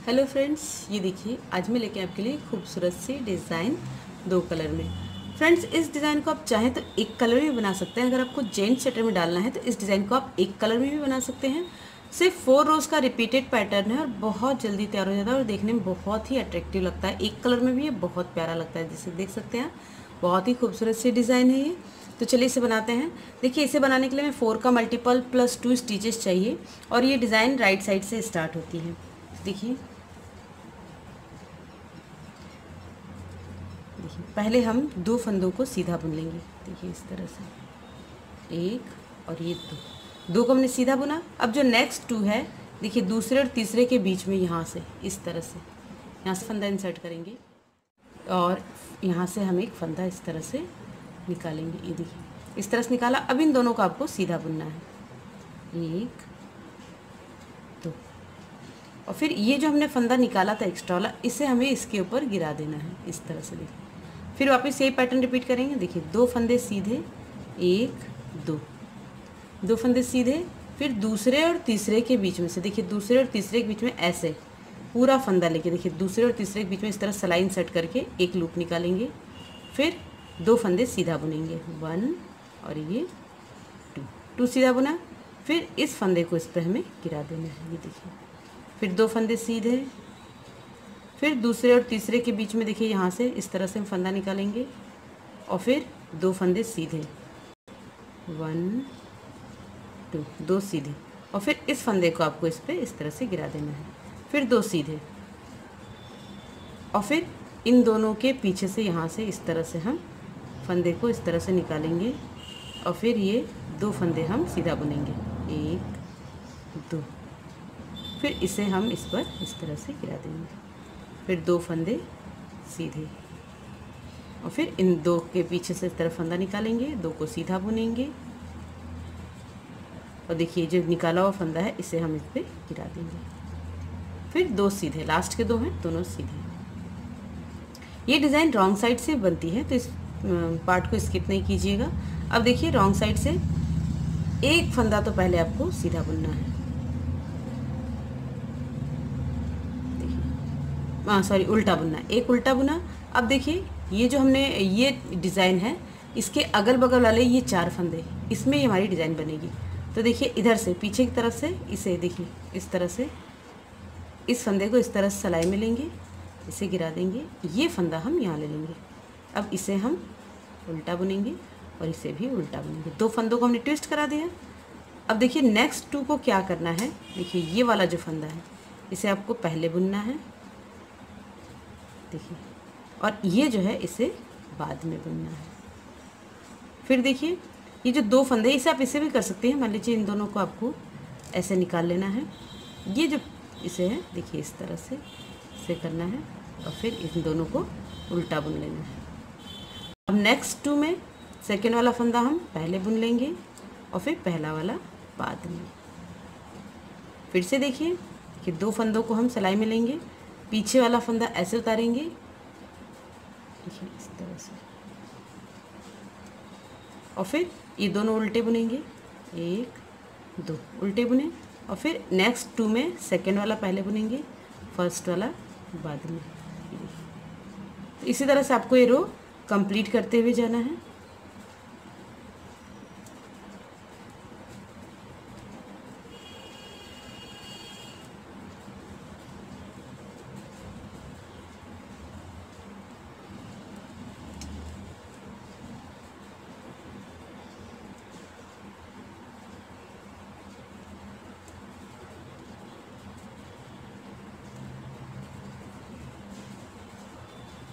Hello friends, ये देखिए आज मैं लेके आपके लिए खूबसूरत सी डिज़ाइन 2 कलर में। फ्रेंड्स, इस डिज़ाइन को आप चाहें तो एक कलर में भी बना सकते हैं। अगर आपको जेंट्स स्वेटर में डालना है तो इस डिज़ाइन को आप एक कलर में भी बना सकते हैं। सिर्फ 4 रोज़ का रिपीटेड पैटर्न है और बहुत जल्दी तैयार हो जाता है और देखने में बहुत ही अट्रैक्टिव लगता है। एक कलर में भी ये बहुत प्यारा लगता है, जैसे देख सकते हैं। बहुत ही खूबसूरत सी डिज़ाइन है ये। तो चलिए इसे बनाते हैं। देखिए, इसे बनाने के लिए हमें 4 का मल्टीपल प्लस 2 स्टिचेस चाहिए और ये डिज़ाइन राइट साइड से स्टार्ट होती है। देखिए पहले हम 2 फंदों को सीधा बुन लेंगे। देखिए इस तरह से, एक और ये दो को हमने सीधा बुना। अब जो नेक्स्ट 2 है, देखिए दूसरे और तीसरे के बीच में यहाँ से इस तरह से, यहाँ से फंदा इंसर्ट करेंगे और यहाँ से हम एक फंदा इस तरह से निकालेंगे। ये देखिए इस तरह से निकाला। अब इन दोनों को आपको सीधा बुनना है, एक दो, और फिर ये जो हमने फंदा निकाला था एक्स्ट्रा वाला, इसे हमें इसके ऊपर गिरा देना है इस तरह से। देखिए फिर वापस यही पैटर्न रिपीट करेंगे। देखिए 2 फंदे सीधे, एक दो, 2 फंदे सीधे, फिर दूसरे और तीसरे के बीच में से, देखिए दूसरे और तीसरे के बीच में ऐसे पूरा फंदा लेके, देखिए दूसरे और तीसरे के बीच में इस तरह सलाई इंसर्ट करके एक लूप निकालेंगे। फिर 2 फंदे सीधा बुनेंगे, 1 और ये 2 सीधा बुना। फिर इस फंदे को इस पर हमें गिरा देना है। ये देखिए फिर 2 फंदे सीधे, फिर दूसरे और तीसरे के बीच में देखिए यहाँ से इस तरह से हम फंदा निकालेंगे और फिर 2 फंदे सीधे, 1 2, 2 सीधे, और फिर इस फंदे को आपको इस पे इस तरह से गिरा देना है। फिर 2 सीधे, और फिर इन दोनों के पीछे से यहाँ से इस तरह से हम फंदे को इस तरह से निकालेंगे और फिर ये 2 फंदे हम सीधा बुनेंगे, 1 2, फिर इसे हम इस पर इस तरह से गिरा देंगे। फिर 2 फंदे सीधे, और फिर इन 2 के पीछे से इस तरफ फंदा निकालेंगे, 2 को सीधा बुनेंगे और देखिए जो निकाला हुआ फंदा है इसे हम इस पर गिरा देंगे। फिर 2 सीधे, लास्ट के 2 हैं दोनों सीधे। ये डिज़ाइन रॉन्ग साइड से बनती है तो इस पार्ट को स्किप नहीं कीजिएगा। अब देखिए रॉन्ग साइड से एक फंदा तो पहले आपको सीधा बुनना है, सॉरी उल्टा बुनना, एक उल्टा बुना। अब देखिए ये जो हमने ये डिज़ाइन है, इसके अगल बगल वाले ये 4 फंदे, इसमें ये हमारी डिज़ाइन बनेगी। तो देखिए इधर से पीछे की तरफ से इसे देखिए इस तरह से, इस फंदे को इस तरह से सलाई में लेंगे, इसे गिरा देंगे, ये फंदा हम यहाँ ले लेंगे। अब इसे हम उल्टा बुनेंगे और इसे भी उल्टा बुनेंगे। 2 फंदों को हमने ट्विस्ट करा दिया। अब देखिए नेक्स्ट 2 को क्या करना है, देखिए ये वाला जो फंदा है इसे आपको पहले बुनना है, देखिए, और ये जो है इसे बाद में बुनना है। फिर देखिए ये जो 2 फंदे, इसे आप इसे भी कर सकते हैं। मान लीजिए इन दोनों को आपको ऐसे निकाल लेना है, ये जो इसे है देखिए इस तरह से इसे करना है और फिर इन दोनों को उल्टा बुन लेना है। अब नेक्स्ट 2 में सेकेंड वाला फंदा हम पहले बुन लेंगे और फिर पहला वाला बाद में। फिर से देखिए कि 2 फंदों को हम सिलाई में लेंगे, पीछे वाला फंदा ऐसे उतारेंगे, देखिए इस तरह से, और फिर ये दोनों उल्टे बुनेंगे, 1 2 उल्टे बुने, और फिर नेक्स्ट 2 में सेकेंड वाला पहले बुनेंगे, फर्स्ट वाला बाद में। तो इसी तरह से आपको ये रो कंप्लीट करते हुए जाना है।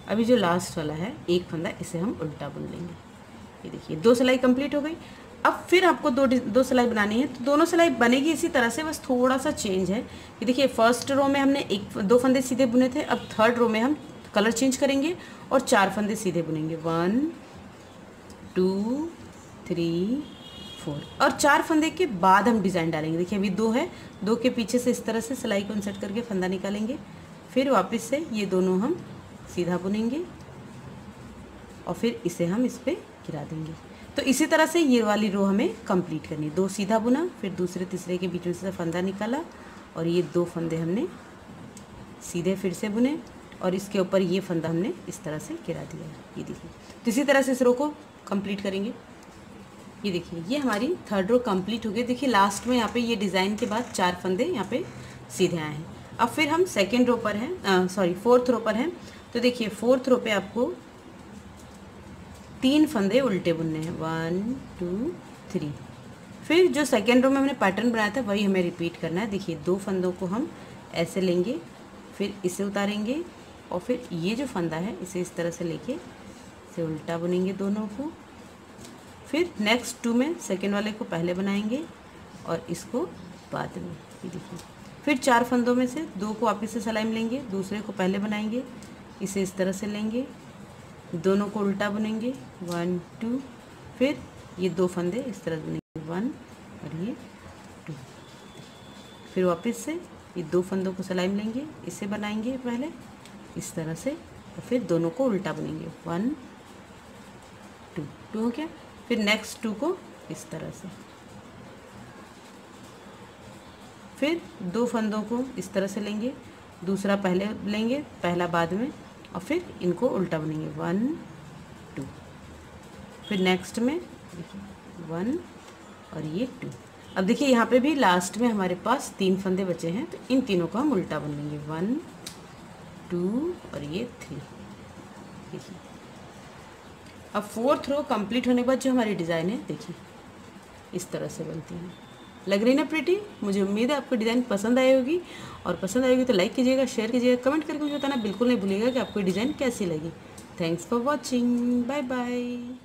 अभी जो लास्ट वाला है एक फंदा, इसे हम उल्टा बुन लेंगे। ये देखिए 2 सिलाई कंप्लीट हो गई। अब फिर आपको दो सिलाई बनानी है, तो दोनों सिलाई बनेगी इसी तरह से, बस थोड़ा सा चेंज है। ये देखिए फर्स्ट रो में हमने 2 फंदे सीधे बुने थे, अब थर्ड रो में हम कलर चेंज करेंगे और 4 फंदे सीधे बुनेंगे, 1 2 3 4, और 4 फंदे के बाद हम डिज़ाइन डालेंगे। देखिए अभी 2 है, 2 के पीछे से इस तरह से सिलाई को इंसर्ट करके फंदा निकालेंगे, फिर वापस से ये दोनों हम सीधा बुनेंगे और फिर इसे हम इस पर गिरा देंगे। तो इसी तरह से ये वाली रो हमें कंप्लीट करनी है। 2 सीधा बुना, फिर दूसरे तीसरे के बीच में से फंदा निकाला और ये 2 फंदे हमने सीधे फिर से बुने और इसके ऊपर ये फंदा हमने इस तरह से गिरा दिया है। ये देखिए, तो इसी तरह से इस रो को कंप्लीट करेंगे। ये देखिए, ये हमारी थर्ड रो कंप्लीट हो गई। देखिए लास्ट में यहाँ पे ये डिज़ाइन के बाद 4 फंदे यहाँ पे सीधे आए हैं। अब फिर हम सेकेंड रो पर हैं, फोर्थ रो पर हैं। तो देखिए फोर्थ रो पे आपको 3 फंदे उल्टे बुनने हैं, 1 2 3। फिर जो सेकेंड रो में हमने पैटर्न बनाया था वही हमें रिपीट करना है। देखिए 2 फंदों को हम ऐसे लेंगे, फिर इसे उतारेंगे और फिर ये जो फंदा है इसे इस तरह से लेके इसे उल्टा बुनेंगे दोनों को। फिर नेक्स्ट 2 में सेकेंड वाले को पहले बनाएंगे और इसको बाद में। ये देखिए, फिर 4 फंदों में से 2 को वापस से सलाइम लेंगे, दूसरे को पहले बनाएंगे, इसे इस तरह से लेंगे, दोनों को उल्टा बुनेंगे 1 2। फिर ये 2 फंदे इस तरह बुनेंगे 1 और ये 2। फिर वापस से ये 2 फंदों को सलाइम लेंगे, इसे बनाएंगे पहले इस तरह से और फिर दोनों को उल्टा बुनेंगे 1 2 हो गया। फिर नेक्स्ट 2 को इस तरह से, फिर 2 फंदों को इस तरह से लेंगे, दूसरा पहले लेंगे, पहला बाद में और फिर इनको उल्टा बुनेंगे 1 2। फिर नेक्स्ट में देखिए 1 और ये 2। अब देखिए यहाँ पे भी लास्ट में हमारे पास 3 फंदे बचे हैं, तो इन तीनों को हम उल्टा बुन लेंगे 1 2 और ये 3। देखिए अब फोर्थ रो कंप्लीट होने के बाद जो हमारी डिज़ाइन है देखिए इस तरह से बनती है। लग रही ना प्रिटी? मुझे उम्मीद है आपको डिज़ाइन पसंद आई होगी, और पसंद आएगी तो लाइक कीजिएगा, शेयर कीजिएगा, कमेंट करके मुझे बताना बिल्कुल नहीं भूलिएगा कि आपको डिज़ाइन कैसी लगी। Thanks for watching, bye bye.